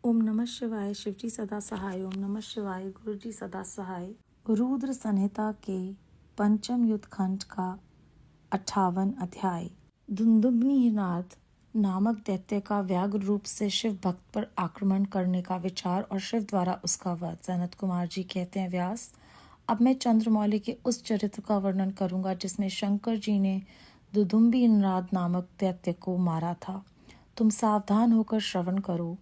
ओम नमः शिवाय। शिवजी सदा सहाय। ओम नमः शिवाय। गुरु जी सदा सहाय। रुद्र संहिता के पंचम युद्ध खंड का 58 अध्याय। दुंदुभनिनाद नामक दैत्य का व्याघ्र रूप से शिव भक्त पर आक्रमण करने का विचार और शिव द्वारा उसका वध। सनत कुमार जी कहते हैं, व्यास, अब मैं चंद्रमौली के उस चरित्र का वर्णन करूंगा जिसमें शंकर जी ने दुदुम्बिनाद नामक दैत्य को मारा था। तुम सावधान होकर श्रवण करो।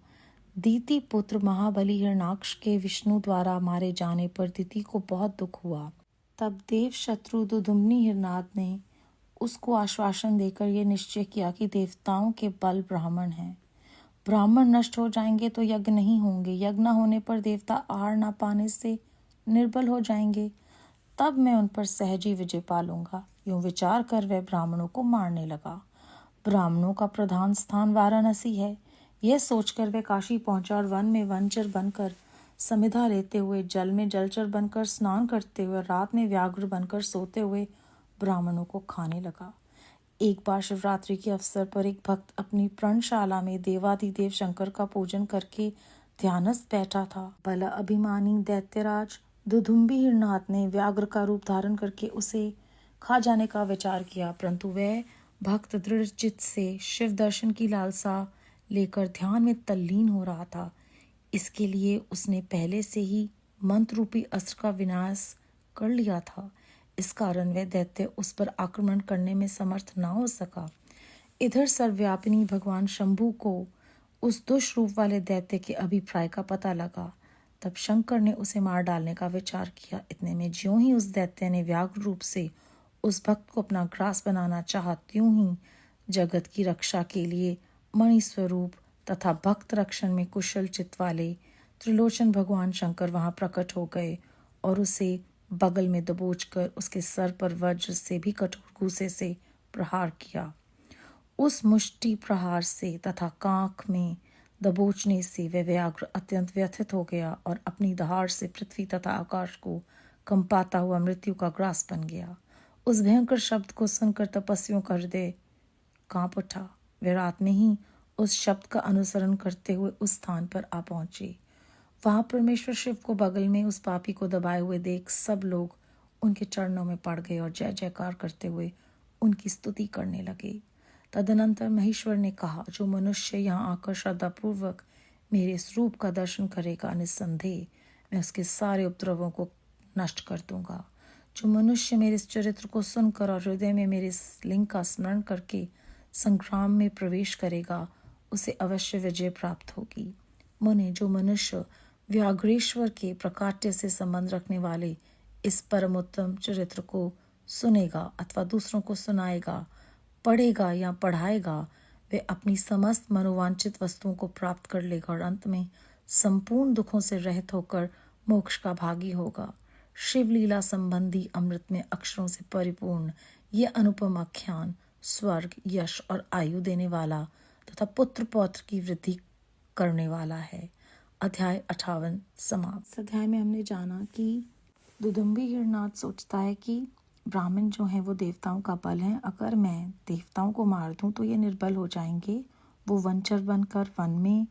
दीति पुत्र महाबली हिरणाक्ष के विष्णु द्वारा मारे जाने पर दीति को बहुत दुख हुआ। तब देव शत्रु दुदुम्निनाद ने उसको आश्वासन देकर यह निश्चय किया कि देवताओं के बल ब्राह्मण हैं। ब्राह्मण नष्ट हो जाएंगे तो यज्ञ नहीं होंगे, यज्ञ न होने पर देवता आहार न पाने से निर्बल हो जाएंगे, तब मैं उन पर सहजी विजय पालूंगा। यूं विचार कर वह ब्राह्मणों को मारने लगा। ब्राह्मणों का प्रधान स्थान वाराणसी है। यह सोचकर वह काशी पहुंचा और वन में वनचर बनकर समिधा लेते हुए, जल में जलचर बनकर स्नान करते हुए, रात में व्याघ्र बनकर सोते हुए ब्राह्मणों को खाने लगा। एक बार शिवरात्रि के अवसर पर एक भक्त अपनी प्रणशाला में देवाधिदेव शंकर का पूजन करके ध्यानस्थ बैठा था। भला अभिमानी दैत्यराज दुदुम्बिनाद ने व्याघ्र का रूप धारण करके उसे खा जाने का विचार किया, परंतु वह भक्त दृढ़ चित्त से शिव दर्शन की लालसा लेकर ध्यान में तल्लीन हो रहा था। इसके लिए उसने पहले से ही मंत्र रूपी अस्त्र का विनाश कर लिया था। इस कारण वह दैत्य उस पर आक्रमण करने में समर्थ न हो सका। इधर सर्वव्यापिनी भगवान शंभु को उस दुष्ट रूप वाले दैत्य के अभिप्राय का पता लगा। तब शंकर ने उसे मार डालने का विचार किया। इतने में ज्यों ही उस दैत्य ने व्याघ्र रूप से उस भक्त को अपना ग्रास बनाना चाहा, त्यों ही जगत की रक्षा के लिए मणि स्वरूप तथा भक्त रक्षण में कुशल चित्त वाले त्रिलोचन भगवान शंकर वहां प्रकट हो गए और उसे बगल में दबोचकर उसके सर पर वज्र से भी कठोर घूसे से प्रहार किया। उस मुष्टि प्रहार से तथा कांख में दबोचने से वह व्याघ्र अत्यंत व्यथित हो गया और अपनी दहाड़ से पृथ्वी तथा आकाश को कंपाता हुआ मृत्यु का ग्रास बन गया। उस भयंकर शब्द को सुनकर तपस्वियों का हृदय कांप उठा। वे रात में ही उस शब्द का अनुसरण करते हुए उस स्थान पर आ पहुंचे। वहां परमेश्वर शिव को बगल में उस पापी को दबाए हुए देख सब लोग उनके चरणों में पड़ गए और जय जयकार करते हुए उनकी स्तुति करने लगे। तदनंतर महेश्वर ने कहा, जो मनुष्य यहाँ आकर श्रद्धापूर्वक मेरे इस रूप का दर्शन करेगा, निस्संदेह मैं उसके सारे उपद्रवों को नष्ट कर दूंगा। जो मनुष्य मेरे इस चरित्र को सुनकर और हृदय में मेरे इस लिंग का स्मरण करके संग्राम में प्रवेश करेगा, उसे अवश्य विजय प्राप्त होगी। मुने, जो मनुष्य व्याघ्रेश्वर के प्रकाट्य से संबंध रखने वाले इस परमोत्तम चरित्र को सुनेगा अथवा दूसरों को सुनाएगा, पढ़ेगा या पढ़ाएगा, वे अपनी समस्त मनोवांछित वस्तुओं को प्राप्त कर लेगा और अंत में संपूर्ण दुखों से रहित होकर मोक्ष का भागी होगा। शिवलीला संबंधी अमृत में अक्षरों से परिपूर्ण ये अनुपम आख्यान स्वर्ग, यश और आयु देने वाला तथा पुत्र पौत्र की वृद्धि करने वाला है। अध्याय 58 समाप्त। इस अध्याय में हमने जाना कि दुदुम्बिनाद सोचता है कि ब्राह्मण जो हैं वो देवताओं का बल है। अगर मैं देवताओं को मार दूं तो ये निर्बल हो जाएंगे। वो वनचर बनकर वन में,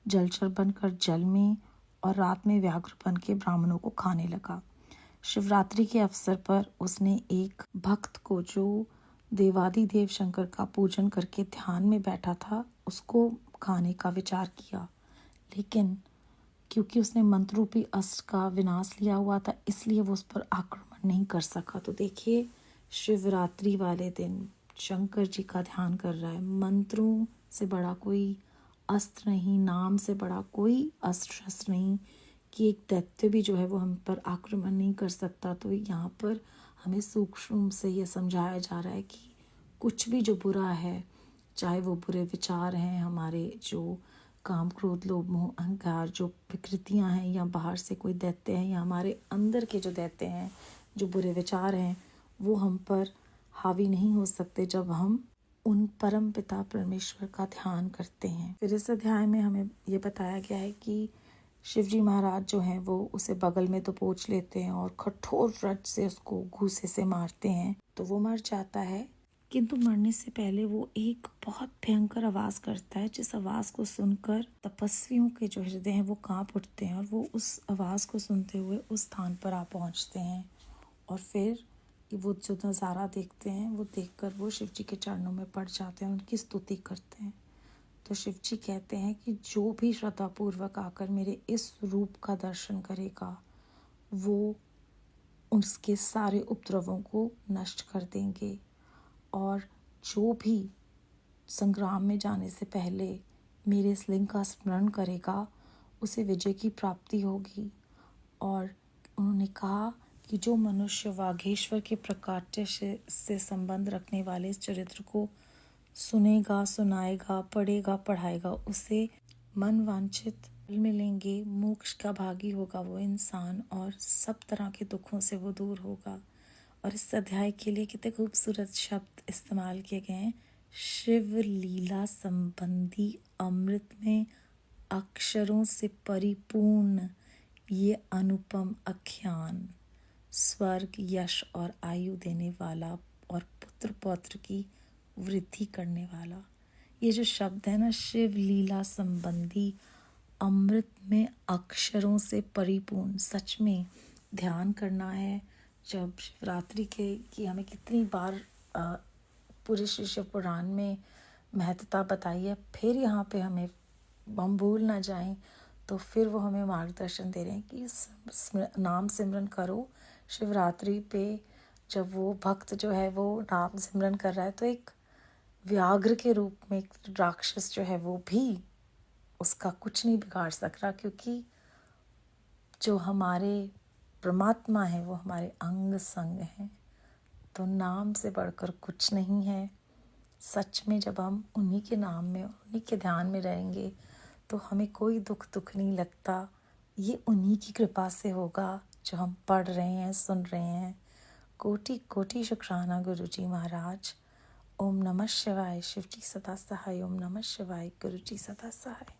जलचर बनकर जल में और रात में व्याघ्र बन के ब्राह्मणों को खाने लगा। शिवरात्रि के अवसर पर उसने एक भक्त को जो देवाधिदेव शंकर का पूजन करके ध्यान में बैठा था, उसको खाने का विचार किया, लेकिन क्योंकि उसने मंत्ररूपी अस्त्र का विनाश लिया हुआ था, इसलिए वो उस पर आक्रमण नहीं कर सका। तो देखिए, शिवरात्रि वाले दिन शंकर जी का ध्यान कर रहा है। मंत्रों से बड़ा कोई अस्त्र नहीं, नाम से बड़ा कोई अस्त्र शस्त्र नहीं कि एक दैत्य भी जो है वो हम पर आक्रमण नहीं कर सकता। तो यहाँ पर हमें सूक्ष्म से ये समझाया जा रहा है कि कुछ भी जो बुरा है, चाहे वो बुरे विचार हैं, हमारे जो काम क्रोध लोभ मोह अहंकार जो विकृतियां हैं, या बाहर से कोई दैत्य हैं, या हमारे अंदर के जो दैत्य हैं, जो बुरे विचार हैं, वो हम पर हावी नहीं हो सकते जब हम उन परम पिता परमेश्वर का ध्यान करते हैं। फिर इस अध्याय में हमें ये बताया गया है कि शिवजी महाराज जो हैं वो उसे बगल में तो पोंछ लेते हैं और कठोर व्रत से उसको घूसे से मारते हैं, तो वो मर जाता है। किंतु मरने से पहले वो एक बहुत भयंकर आवाज़ करता है, जिस आवाज़ को सुनकर तपस्वियों के जो हृदय हैं वो कांप उठते हैं और वो उस आवाज़ को सुनते हुए उस स्थान पर आ पहुंचते हैं। और फिर वो जो नज़ारा देखते हैं वो देखकर वो शिव जी के चरणों में पड़ जाते हैं, उनकी स्तुति करते हैं। तो शिव जी कहते हैं कि जो भी श्रद्धापूर्वक आकर मेरे इस रूप का दर्शन करेगा वो उसके सारे उपद्रवों को नष्ट कर देंगे, और जो भी संग्राम में जाने से पहले मेरे इस लिंग का स्मरण करेगा उसे विजय की प्राप्ति होगी। और उन्होंने कहा कि जो मनुष्य वाघेश्वर के प्रकाट्य से संबंध रखने वाले इस चरित्र को सुनेगा, सुनाएगा, पढ़ेगा, पढ़ाएगा, उसे मन वांछित फल मिलेंगे, मोक्ष का भागी होगा वो इंसान, और सब तरह के दुखों से वो दूर होगा। और इस अध्याय के लिए कितने खूबसूरत शब्द इस्तेमाल किए गए हैं। शिव लीला संबंधी अमृत में अक्षरों से परिपूर्ण ये अनुपम आख्यान, स्वर्ग, यश और आयु देने वाला और पुत्र पौत्र की वृद्धि करने वाला। ये जो शब्द है ना, शिव लीला संबंधी अमृत में अक्षरों से परिपूर्ण, सच में ध्यान करना है। जब शिवरात्रि के की हमें कितनी बार पूरे शिव पुराण में महत्ता बताई है, फिर यहाँ पे हमें हम भूल ना जाएं, तो फिर वो हमें मार्गदर्शन दे रहे हैं कि नाम सिमरन करो। शिवरात्रि पे जब वो भक्त जो है वो नाम सिमरन कर रहा है तो एक व्याघ्र के रूप में एक राक्षस जो है वो भी उसका कुछ नहीं बिगाड़ सक रहा, क्योंकि जो हमारे परमात्मा है वो हमारे अंग संग हैं। तो नाम से बढ़कर कुछ नहीं है। सच में जब हम उन्हीं के नाम में, उन्हीं के ध्यान में रहेंगे तो हमें कोई दुख नहीं लगता। ये उन्हीं की कृपा से होगा जो हम पढ़ रहे हैं, सुन रहे हैं। कोटि कोटि शुक्राना गुरुजी महाराज। ओम नमः शिवाय। शिवजी सदा सहाय। ओम नमः शिवाय। गुरुजी सदा सहाय।